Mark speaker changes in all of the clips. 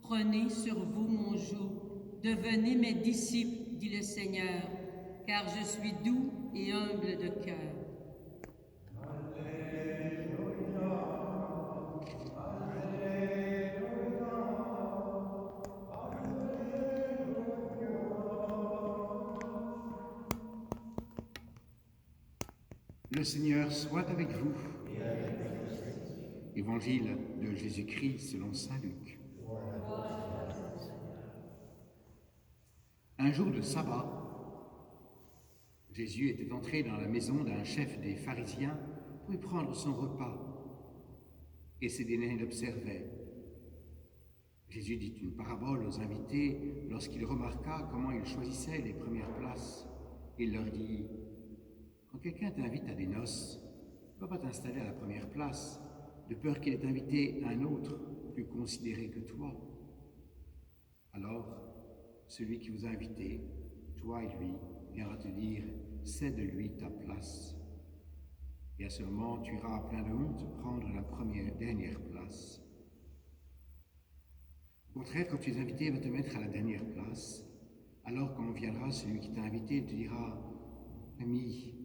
Speaker 1: Prenez sur vous mon joug, devenez mes disciples, dit le Seigneur, car je suis doux et humble de cœur.
Speaker 2: Le Seigneur soit avec vous. Évangile de Jésus-Christ selon saint Luc. Un jour de sabbat, Jésus était entré dans la maison d'un chef des pharisiens pour y prendre son repas. Et ses dénains l'observaient. Jésus dit une parabole aux invités lorsqu'il remarqua comment ils choisissaient les premières places. Il leur dit: quand quelqu'un t'invite à des noces, ne va pas t'installer à la première place, de peur qu'il ait invité un autre plus considéré que toi. Alors, celui qui vous a invité, toi et lui, viendra te dire: cède-lui ta place. Et à ce moment, tu iras plein de honte prendre la dernière place. Au contraire, quand tu es invité, il va te mettre à la dernière place. Alors quand viendra celui qui t'a invité, il te dira: ami,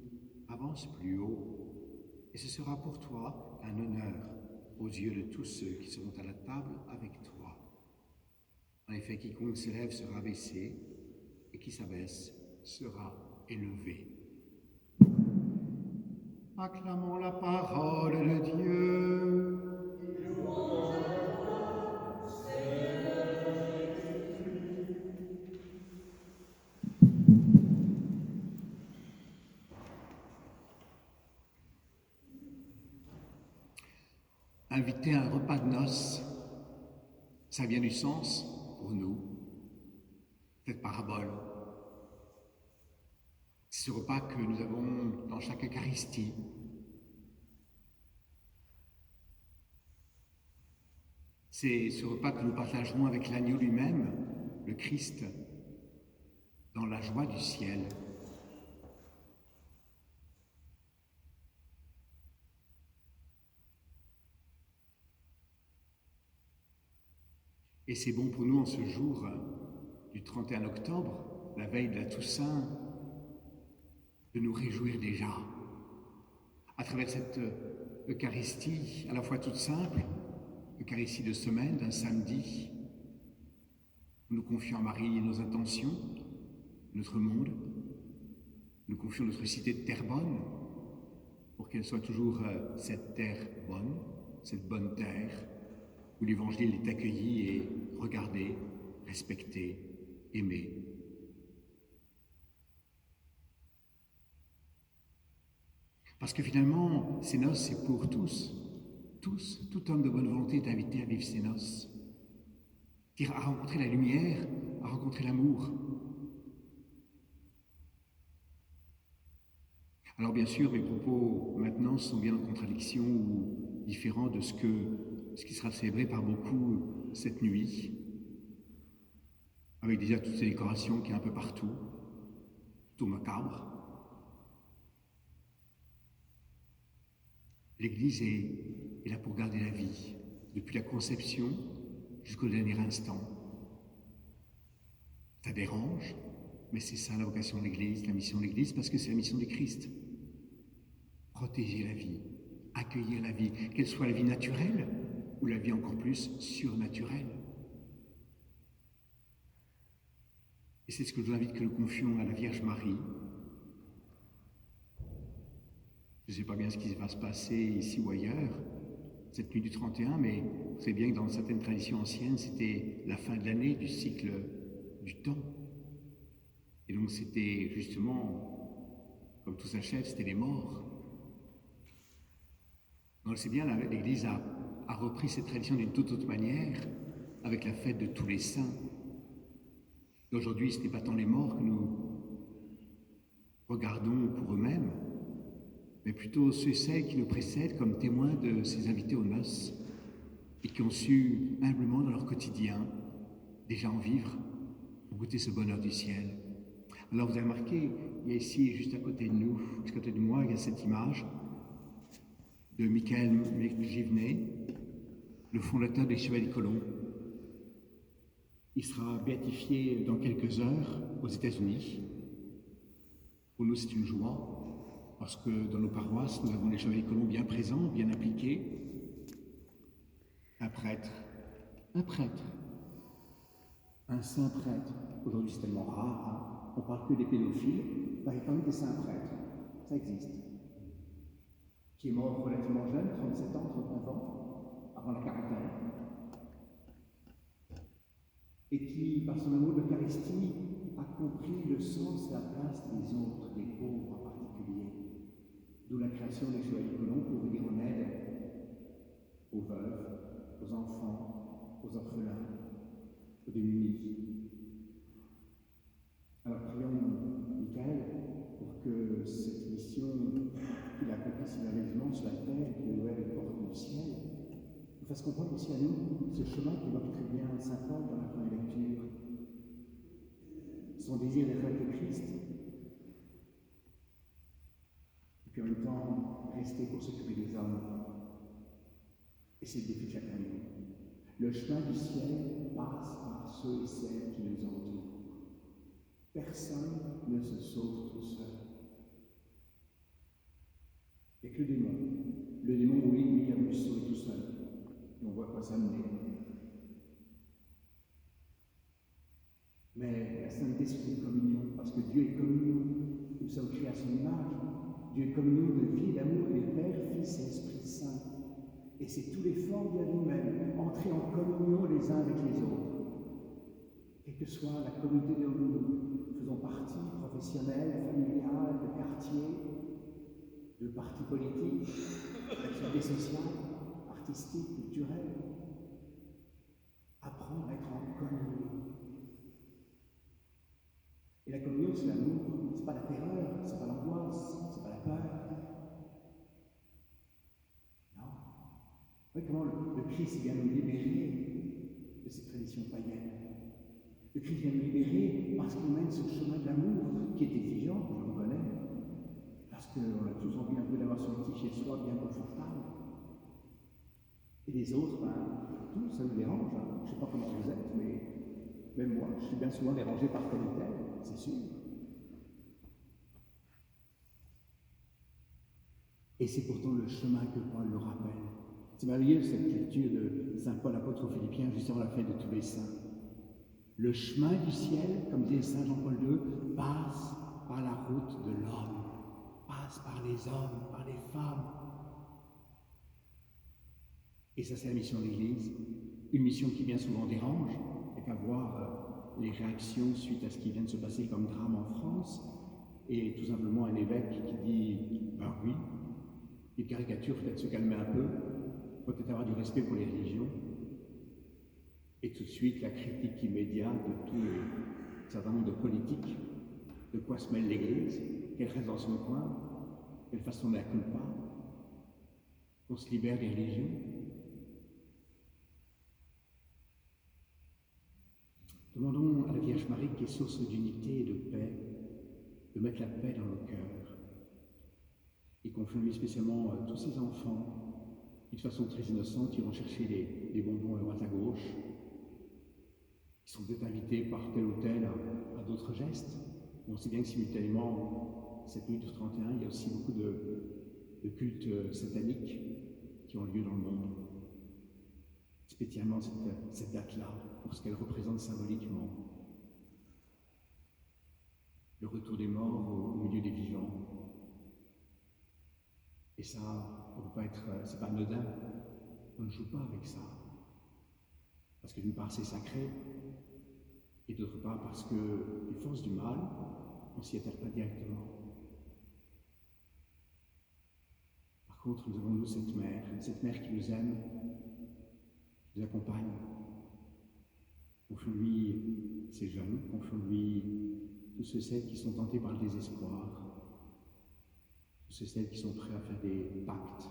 Speaker 2: avance plus haut, et ce sera pour toi un honneur aux yeux de tous ceux qui seront à la table avec toi. En effet, quiconque s'élève sera abaissé, et qui s'abaisse sera élevé. Acclamons la parole de Dieu. Inviter à un repas de noces, ça a bien du sens pour nous, cette parabole. C'est ce repas que nous avons dans chaque Eucharistie. C'est ce repas que nous partagerons avec l'agneau lui-même, le Christ, dans la joie du ciel. Et c'est bon pour nous en ce jour du 31 octobre, la veille de la Toussaint, de nous réjouir déjà à travers cette Eucharistie à la fois toute simple, Eucharistie de semaine, d'un samedi. Nous confions à Marie nos intentions, notre monde. Nous confions notre cité de terre bonne pour qu'elle soit toujours cette terre bonne, cette bonne terre où l'Évangile est accueilli et regardé, respecté, aimé. Parce que finalement, ces noces, c'est pour tous. Tous, tout homme de bonne volonté est invité à vivre ces noces. À rencontrer la lumière, à rencontrer l'amour. Alors bien sûr, mes propos maintenant sont bien en contradiction ou différents de ce qui sera célébré par beaucoup cette nuit, avec déjà toutes ces décorations qui est un peu partout, tout macabre. L'Église est là pour garder la vie, depuis la conception jusqu'au dernier instant. Ça dérange, mais c'est ça la vocation de l'Église, la mission de l'Église, parce que c'est la mission du Christ. Protéger la vie, accueillir la vie, qu'elle soit la vie naturelle ou la vie encore plus surnaturelle. Et c'est ce que je vous invite que nous confions à la Vierge Marie. Je ne sais pas bien ce qui va se passer ici ou ailleurs, cette nuit du 31, mais vous savez bien que dans certaines traditions anciennes, c'était la fin de l'année, du cycle du temps. Et donc c'était justement, comme tout s'achève, c'était les morts. Donc c'est bien, l'Église a repris cette tradition d'une toute autre manière, avec la fête de tous les saints. Et aujourd'hui, ce n'est pas tant les morts que nous regardons pour eux-mêmes, mais plutôt ceux et celles qui nous précèdent comme témoins de ces invités aux noces et qui ont su humblement dans leur quotidien déjà en vivre pour goûter ce bonheur du ciel. Alors vous avez remarqué, il y a ici, juste à côté de nous, juste à côté de moi, il y a cette image de Michael Givenet, le fondateur des Chevaliers de Colomb. Il sera béatifié dans quelques heures aux États-Unis. Pour nous, c'est une joie, parce que dans nos paroisses, nous avons les chevaliers colons bien présents, bien impliqués. Un prêtre, un saint prêtre. Aujourd'hui, c'est tellement rare, hein. On parle que des pédophiles. Il y a quand même des saints prêtres, ça existe. Qui est mort relativement jeune, 37 ans, 39 ans, avant la quarantaine. Et qui, par son amour de l'Eucharistie, a compris le sens et la place des autres, des pauvres en particulier. D'où la création des chevaliers colons pour venir en aide aux veuves, aux enfants, aux orphelins, aux démunis. Alors prions Michael pour que cette mission qu'il a accomplie si merveilleusement sur la terre, qui nous ouvre les portes du ciel, nous fasse comprendre aussi à nous ce chemin qu'évoque très bien saint Paul dans la première lecture. Son désir d'être avec le Christ, et puis en même temps rester pour s'occuper des hommes. Et c'est le défi de chacun de nous. Le chemin du ciel passe par ceux et celles qui nous entourent. Personne ne se sauve tout seul. Il n'y a que le démon. Le démon, oui, lui, a voulu se sauver tout seul. Et on voit quoi ça menait. Mais la sainteté, c'est une communion, parce que Dieu est communion. Nous sommes créés à son image. Dieu est communion de vie et d'amour, et de Père, Fils et Esprit Saint. Et c'est tout l'effort de la vie humaine, entrer en communion les uns avec les autres. Quelle que soit la communauté dont nous faisons partie, professionnelle, familiale, de quartier, de parti politique, d'activité sociale, artistique, culturelle, apprendre à être en communion. Et la communion, c'est l'amour, c'est pas la terreur, c'est pas l'angoisse, c'est pas la peur. Non. Vous voyez comment le Christ vient nous libérer de ces traditions païennes. Le Christ vient nous libérer parce qu'il mène ce chemin de l'amour qui est exigeant, je le reconnais, parce qu'on a tous envie un peu d'avoir son petit chez soi bien confortable. Et les autres, tout, ça nous dérange. Hein. Je ne sais pas comment vous êtes, mais même moi, je suis bien souvent dérangé par tel ou tel, c'est sûr. Et c'est pourtant le chemin que Paul le rappelle. C'est merveilleux cette lecture de Saint Paul apôtre aux Philippiens, juste avant la fête de tous les saints. Le chemin du ciel, comme disait Saint Jean-Paul II, passe par la route de l'homme, passe par les hommes, par les femmes. Et ça, c'est la mission de l'Église, une mission qui bien souvent dérange, et qu'à voir les réactions suite à ce qui vient de se passer comme drame en France, et tout simplement un évêque qui dit « ben oui », une caricature, peut-être se calmer un peu, peut-être avoir du respect pour les religions, et tout de suite la critique immédiate de tout un certain nombre de politiques, de quoi se mêle l'Église, qu'elle reste dans son coin, qu'elle fasse son mea culpa, qu'on se libère des religions. Demandons à la Vierge Marie, qui est source d'unité et de paix, de mettre la paix dans nos cœurs. Et confions-lui spécialement tous ces enfants qui, de façon très innocente, iront chercher des bonbons à droite à gauche, qui sont peut-être invités par tel ou tel à d'autres gestes. On sait bien que simultanément, cette nuit du 31, il y a aussi beaucoup de cultes sataniques qui ont lieu dans le monde. Spécialement cette date-là, pour ce qu'elle représente symboliquement. Le retour des morts au milieu des vivants. Et ça, on peut pas être, c'est pas anodin. On ne joue pas avec ça. Parce que d'une part, c'est sacré, et d'autre part, parce que les forces du mal, on s'y atterre pas directement. Par contre, nous avons, nous, cette mère qui nous aime, qui nous accompagne. Confions-lui ces jeunes, confions-lui tous ceux et celles qui sont tentés par le désespoir, tous ceux et celles qui sont prêts à faire des pactes,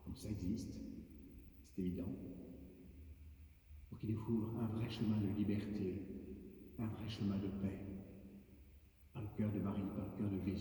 Speaker 2: comme ça existe, c'est évident, pour qu'il découvre un vrai chemin de liberté, un vrai chemin de paix, par le cœur de Marie, par le cœur de Jésus.